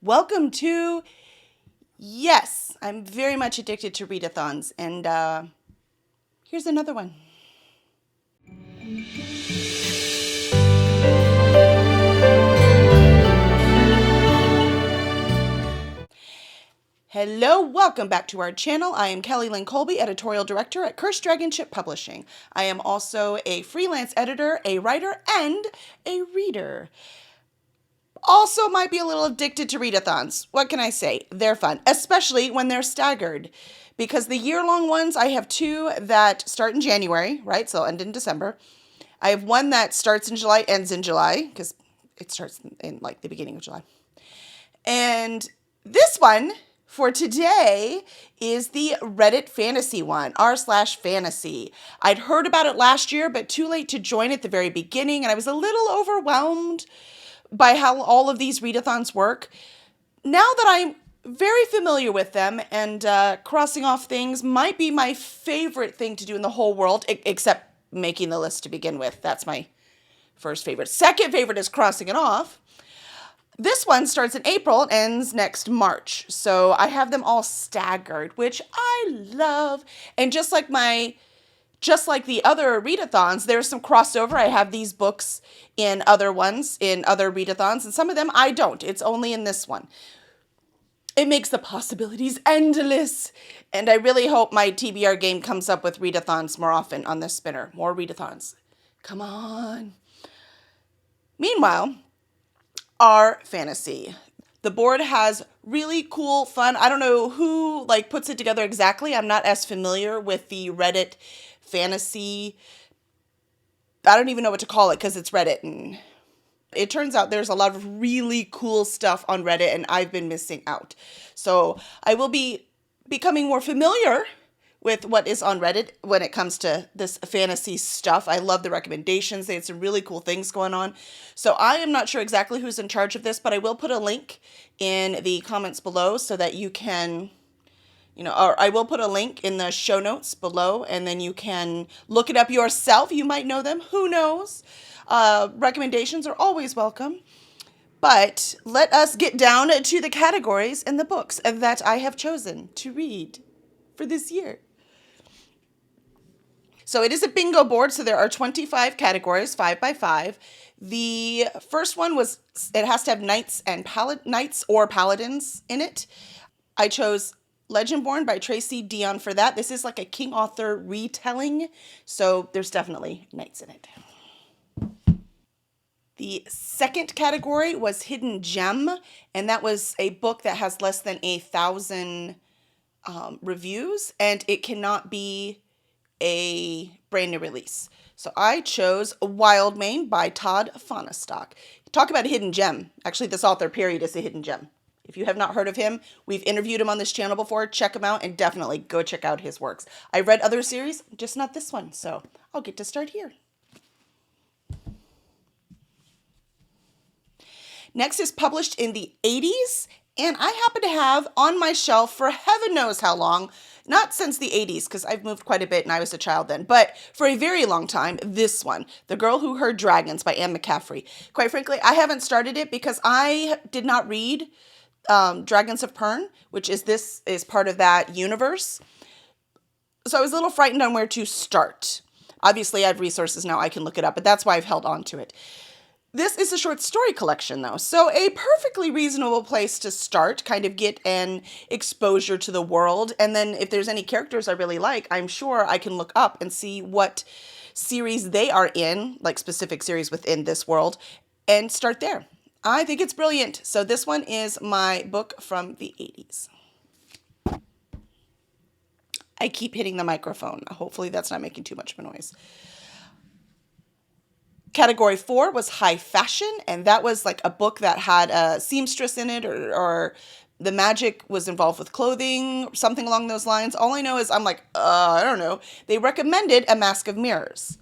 Welcome to, yes, I'm very much addicted to readathons, and here's another one. Hello, welcome back to our channel. I am Kelly Lynn Colby, editorial director at Cursed Dragon Ship Publishing. I am also a freelance editor, a writer, and a reader. Also might be a little addicted to readathons. What can I say? They're fun, especially when they're staggered. Because the year-long ones, I have two that start in January, right? So they'll end in December. I have one that starts in July, ends in July, because it starts in like the beginning of July. And this one for today is the Reddit fantasy one, r/fantasy. I'd heard about it last year, but too late to join at the very beginning, and I was a little overwhelmed by how all of these readathons work. Now that I'm very familiar with them and crossing off things might be my favorite thing to do in the whole world, except making the list to begin with. That's my first favorite. Second favorite is crossing it off. This one starts in April and ends next March. So I have them all staggered, which I love. And just like the other readathons, there's some crossover. I have these books in other ones, in other readathons, and some of them I don't. It's only in this one. It makes the possibilities endless. And I really hope my TBR game comes up with readathons more often on this spinner. More readathons. Come on. Meanwhile, our fantasy. The board has really cool, fun. I don't know who puts it together exactly. I'm not as familiar with the Reddit fantasy. I don't even know what to call it because it's Reddit, and it turns out there's a lot of really cool stuff on Reddit, and I've been missing out. So I will be becoming more familiar with what is on Reddit when it comes to this fantasy stuff. I love the recommendations. They had some really cool things going on. So I am not sure exactly who's in charge of this, but I will put a link in the comments below so that you can, or I will put a link in the show notes below, and then you can look it up yourself. You might know them. Who knows? Recommendations are always welcome. But let us get down to the categories in the books that I have chosen to read for this year. So it is a bingo board, so there are 25 categories, 5 by 5. The first one was, it has to have knights or paladins in it. I chose Legendborn by Tracy Dion for that. This is like a King Arthur retelling, so there's definitely knights in it. The second category was Hidden Gem, and that was a book that has less than 1,000 reviews, and it cannot be a brand new release. So I chose Wildmane by Todd Fahnestock. Talk about a hidden gem. Actually, this author, period, is a hidden gem. If you have not heard of him, we've interviewed him on this channel before. Check him out and definitely go check out his works. I read other series, just not this one, so I'll get to start here. Next is published in the 80s, and I happen to have on my shelf for heaven knows how long, not since the 80s, because I've moved quite a bit and I was a child then, but for a very long time, this one, The Girl Who Heard Dragons by Anne McCaffrey. Quite frankly, I haven't started it because I did not read Dragons of Pern, which is part of that universe. So I was a little frightened on where to start. Obviously, I have resources now, I can look it up, but that's why I've held on to it. This is a short story collection, though, so a perfectly reasonable place to start, kind of get an exposure to the world, and then if there's any characters I really like, I'm sure I can look up and see what series they are in, like specific series within this world, and start there. I think it's brilliant, so this one is my book from the 80s. I keep hitting the microphone. Hopefully that's not making too much of a noise. Category 4 was high fashion, and that was like a book that had a seamstress in it, or the magic was involved with clothing, something along those lines. All I know is I'm like, I don't know. They recommended A Mask of Mirrors.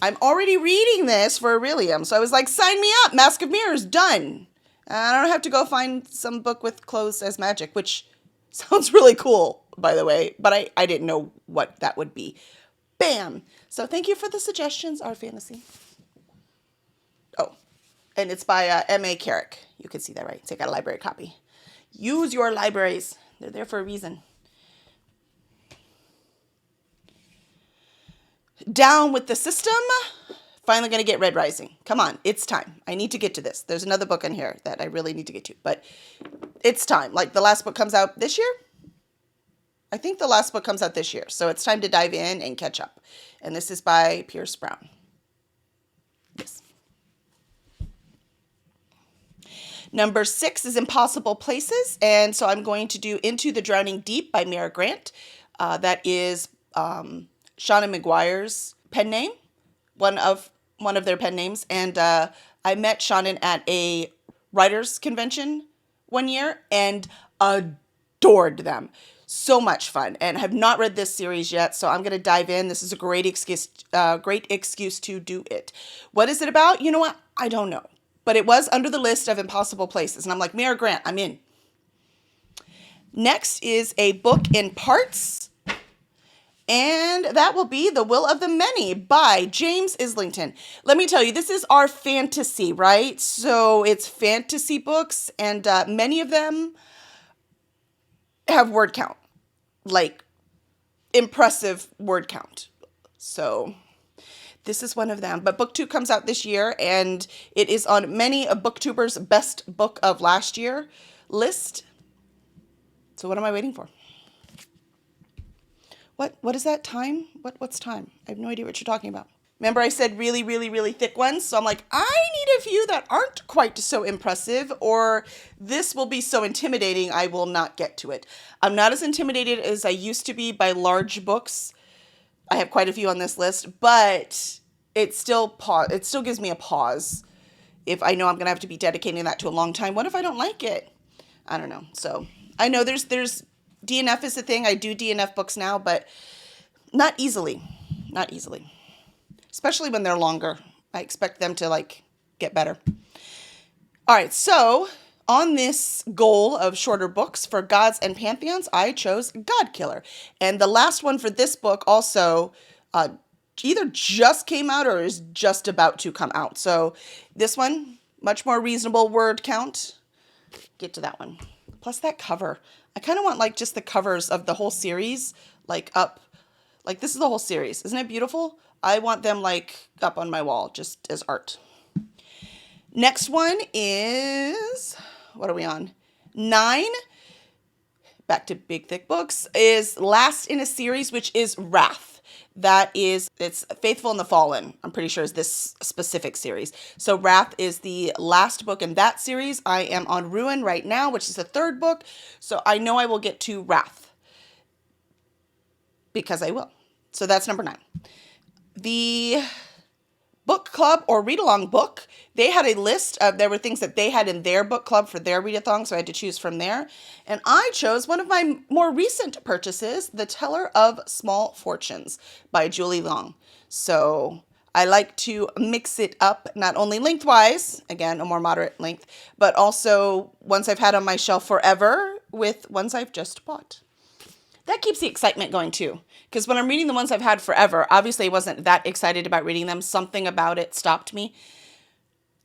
I'm already reading this for Aurelium, so I was like, sign me up, Mask of Mirrors, done. I don't have to go find some book with clothes as magic, which sounds really cool, by the way, but I didn't know what that would be. Bam! So thank you for the suggestions, our fantasy. Oh, And it's by M.A. Carrick. You can see that, right? So I got a library copy. Use your libraries. They're there for a reason. Down with the System. Finally going to get Red Rising. Come on, it's time. I need to get to this. There's another book in here that I really need to get to, but it's time. Like the last book comes out this year. I think the last book comes out this year, so it's time to dive in and catch up. And this is by Pierce Brown. Yes. Number 6 is Impossible Places, and so I'm going to do Into the Drowning Deep by Mara Grant. That is Shauna McGuire's pen name, one of their pen names, and I met Shannon at a writers convention one year and adored them. So much fun, and have not read this series yet, so I'm going to dive in. This is a great excuse to do it. What is it about? You know what? I don't know, but it was under the list of Impossible Places, and I'm like, Mara Grant, I'm in. Next is a book in parts, and that will be The Will of the Many by James Islington. Let me tell you, this is our fantasy, right? So it's fantasy books, and many of them have word count, like impressive word count. So this is one of them. But book 2 comes out this year, and it is on many a booktubers' best book of last year list. So what am I waiting for? What is that time? What's time? I have no idea what you're talking about. Remember I said really, really, really thick ones? So I'm like, I need a few that aren't quite so impressive, or this will be so intimidating I will not get to it. I'm not as intimidated as I used to be by large books. I have quite a few on this list, but it still gives me a pause if I know I'm going to have to be dedicating that to a long time. What if I don't like it? I don't know. So I know there's DNF is a thing. I do DNF books now, but not easily. Not easily. Especially when they're longer. I expect them to get better. All right, so on this goal of shorter books for Gods and Pantheons, I chose God Killer. And the last one for this book also either just came out or is just about to come out. So this one, much more reasonable word count. Get to that one. Plus that cover. I kind of want just the covers of the whole series up. This is the whole series. Isn't it beautiful? I want them up on my wall just as art. Next one is, what are we on? 9, back to big thick books, is last in a series, which is Wrath. It's Faithful and the Fallen, I'm pretty sure is this specific series. So Wrath is the last book in that series. I am on Ruin right now, which is the 3rd book. So I know I will get to Wrath because I will. So that's number 9. The book club or read-along book, they had a list of, there were things that they had in their book club for their readathon, so I had to choose from there. And I chose one of my more recent purchases, The Teller of Small Fortunes by Julie Long. So I like to mix it up, not only lengthwise, again, a more moderate length, but also ones I've had on my shelf forever with ones I've just bought. That keeps the excitement going too. Because when I'm reading the ones I've had forever, obviously I wasn't that excited about reading them. Something about it stopped me.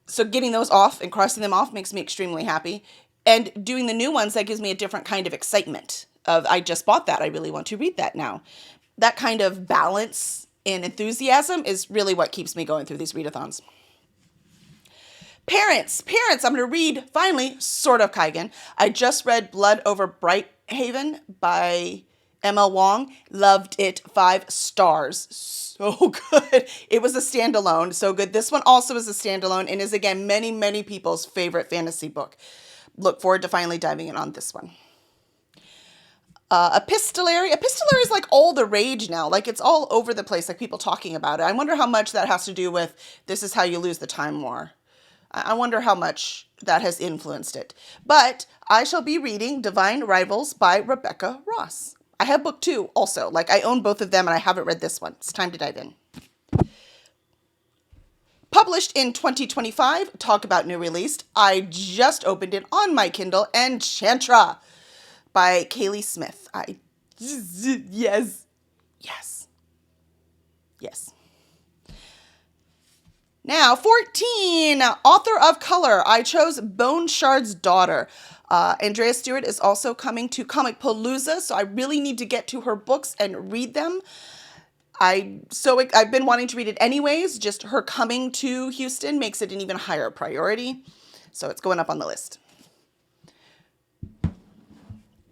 So getting those off and crossing them off makes me extremely happy. And doing the new ones, that gives me a different kind of excitement of, I just bought that. I really want to read that now. That kind of balance and enthusiasm is really what keeps me going through these readathons. Parents, I'm going to read, finally, sort of Kaigan. I just read Blood Over Brighthaven by M.L. Wong. Loved it. 5 stars. So good. It was a standalone. So good. This one also is a standalone and is, again, many, many people's favorite fantasy book. Look forward to finally diving in on this one. Epistolary. Epistolary is all the rage now. It's all over the place, people talking about it. I wonder how much that has to do with This Is How You Lose the Time War. I wonder how much that has influenced it. But I shall be reading Divine Rivals by Rebecca Ross. I have book 2 also. I own both of them and I haven't read this one. It's time to dive in. Published in 2025, talk about new released. I just opened it on my Kindle, Enchantra by Kaylee Smith. Yes. Now, 14, author of color. I chose Bone Shard's Daughter. Andrea Stewart is also coming to Comic Palooza, so I really need to get to her books and read them. I've been wanting to read it anyways. Just her coming to Houston makes it an even higher priority. So it's going up on the list.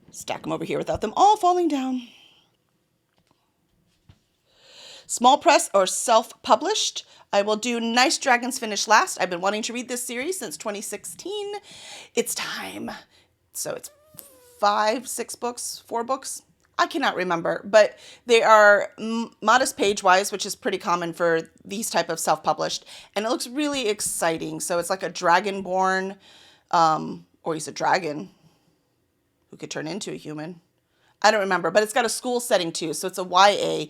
Stack them over here without them all falling down. Small press or self-published. I will do Nice Dragons finish last. I've been wanting to read this series since 2016. It's time. So it's 4 books. I cannot remember, but they are modest page-wise, which is pretty common for these type of self-published, and it looks really exciting. So it's like a dragonborn, or he's a dragon who could turn into a human. I don't remember, but it's got a school setting too, so it's a YA,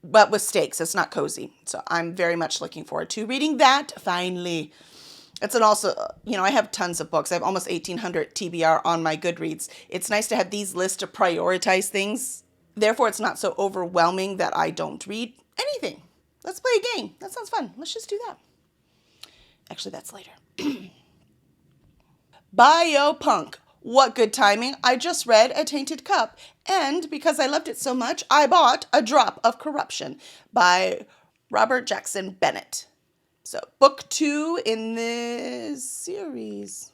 but with stakes. It's not cozy. So I'm very much looking forward to reading that finally. It's I have tons of books. I have almost 1,800 TBR on my Goodreads. It's nice to have these lists to prioritize things. Therefore, it's not so overwhelming that I don't read anything. Let's play a game. That sounds fun. Let's just do that. Actually, that's later. Biopunk. What good timing. I just read A Tainted Cup. And because I loved it so much, I bought A Drop of Corruption by Robert Jackson Bennett. So book 2 in this series.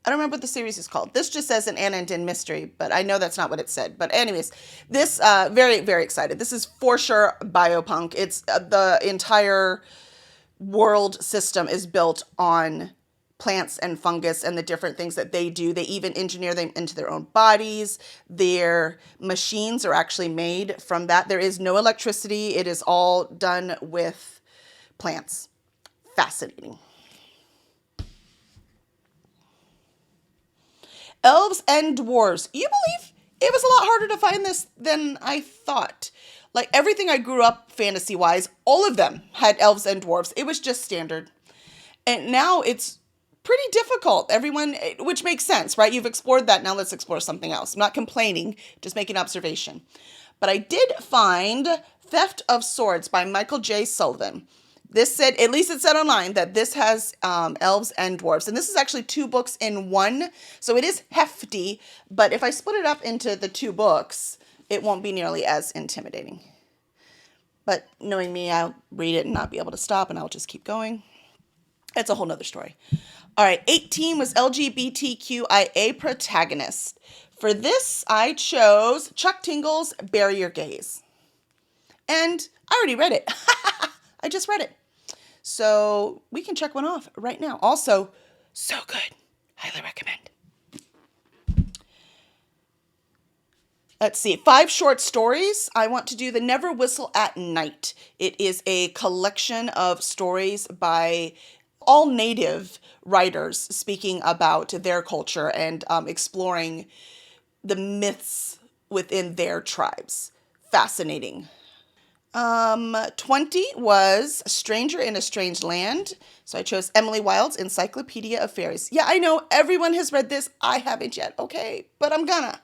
I don't remember what the series is called. This just says an Anna and Din mystery, but I know that's not what it said. But anyways, this, very, very excited. This is for sure biopunk. It's the entire world system is built on plants and fungus and the different things that they do. They even engineer them into their own bodies. Their machines are actually made from that. There is no electricity. It is all done with plants. Fascinating. Elves and Dwarves. You believe it was a lot harder to find this than I thought. Like everything I grew up fantasy-wise, all of them had elves and dwarves. It was just standard. And now it's pretty difficult. Everyone, which makes sense, right? You've explored that. Now let's explore something else. I'm not complaining, just making observation. But I did find Theft of Swords by Michael J. Sullivan. This said, at least it said online, that this has elves and dwarves. And this is actually 2 books in one. So it is hefty. But if I split it up into the 2 books, it won't be nearly as intimidating. But knowing me, I'll read it and not be able to stop, and I'll just keep going. It's a whole nother story. All right, 18 was LGBTQIA protagonist. For this, I chose Chuck Tingle's Bury Your Gaze. And I already read it. I just read it. So we can check one off right now. Also, so good. Highly recommend. Let's see, 5 short stories. I want to do The Never Whistle at Night. It is a collection of stories by all native writers speaking about their culture and exploring the myths within their tribes. Fascinating. 20 was Stranger in a Strange Land. So I chose Emily Wilde's Encyclopedia of Fairies. Yeah, I know everyone has read this. I haven't yet. Okay, but I'm gonna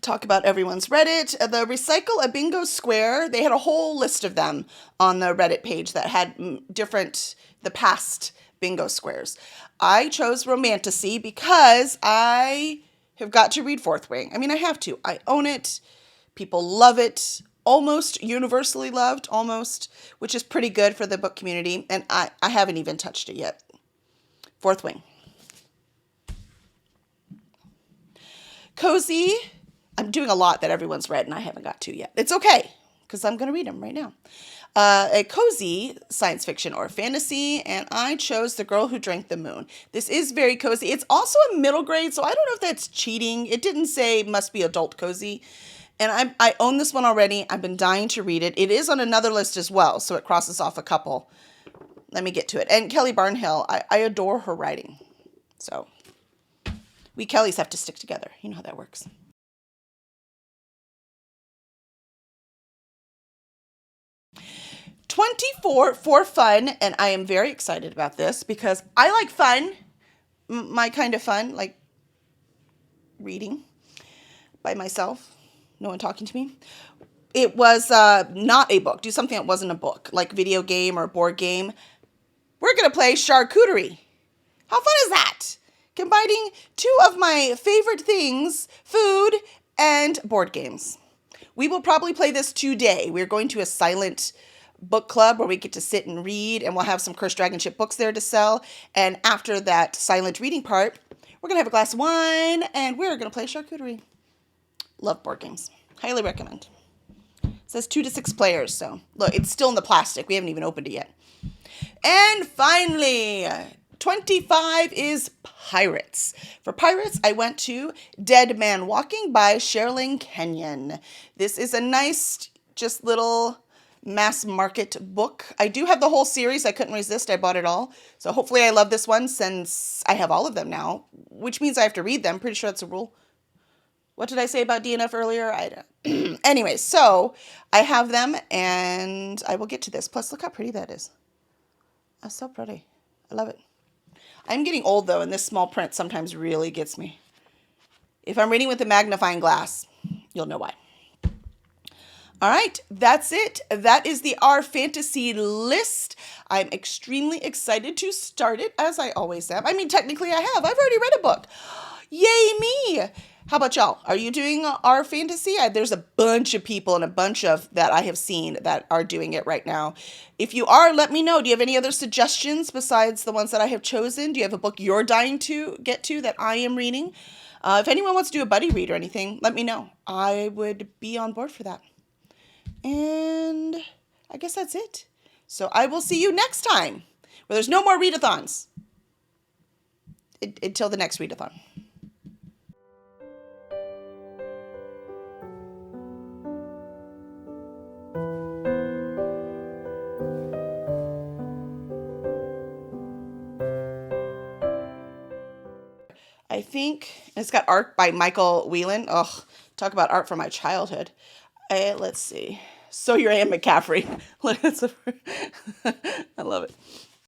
talk about everyone's read it. The Recycle a Bingo Square, they had a whole list of them on the Reddit page that had the past bingo squares. I chose Romantasy because I have got to read Fourth Wing. I mean, I have to. I own it. People love it. Almost universally loved, almost, which is pretty good for the book community. And I haven't even touched it yet. Fourth Wing. Cozy. I'm doing a lot that everyone's read and I haven't got to yet. It's okay, because I'm going to read them right now. A cozy science fiction or fantasy, and I chose The Girl Who Drank the Moon. This is very cozy. It's also a middle grade, so I don't know if that's cheating. It didn't say must be adult cozy. And I own this one already. I've been dying to read it. It is on another list as well, so it crosses off a couple. Let me get to it. And Kelly Barnhill, I adore her writing. So we Kellys have to stick together. You know how that works. $24 for fun, and I am very excited about this because I like fun, my kind of fun, like reading by myself, no one talking to me. it was not a book. Do something that wasn't a book, like video game or board game. We're going to play charcuterie. How fun is that? Combining two of my favorite things, food and board games. We will probably play this today. We're going to a silent book club where we get to sit and read, and we'll have some Cursed Dragon Ship books there to sell. And after that silent reading part, we're going to have a glass of wine, and we're going to play charcuterie. Love board games. Highly recommend. It says 2 to 6 players, so look, it's still in the plastic. We haven't even opened it yet. And finally, 25 is Pirates. For Pirates, I went to Dead Man Walking by Sherilyn Kenyon. This is a nice, just little mass market book. I do have the whole series. I couldn't resist. I bought it all. So hopefully I love this one since I have all of them now, which means I have to read them. Pretty sure that's a rule. What did I say about DNF earlier? I don't. Anyway, so I have them and I will get to this. Plus, look how pretty that is. That's so pretty. I love it. I'm getting old though, and this small print sometimes really gets me. If I'm reading with a magnifying glass, you'll know why. All right, that's it. That is the Our Fantasy list. I'm extremely excited to start it, as I always am. I mean, technically I have. I've already read a book. Yay me! How about y'all? Are you doing Our Fantasy? There's a bunch of people and a bunch of that I have seen that are doing it right now. If you are, let me know. Do you have any other suggestions besides the ones that I have chosen? Do you have a book you're dying to get to that I am reading? If anyone wants to do a buddy read or anything, let me know. I would be on board for that. And I guess that's it. So I will see you next time, where there's no more readathons. Until the next readathon. I think it's got art by Michael Whelan. Oh, talk about art from my childhood. Let's see. So You're Anne McCaffrey. I love it.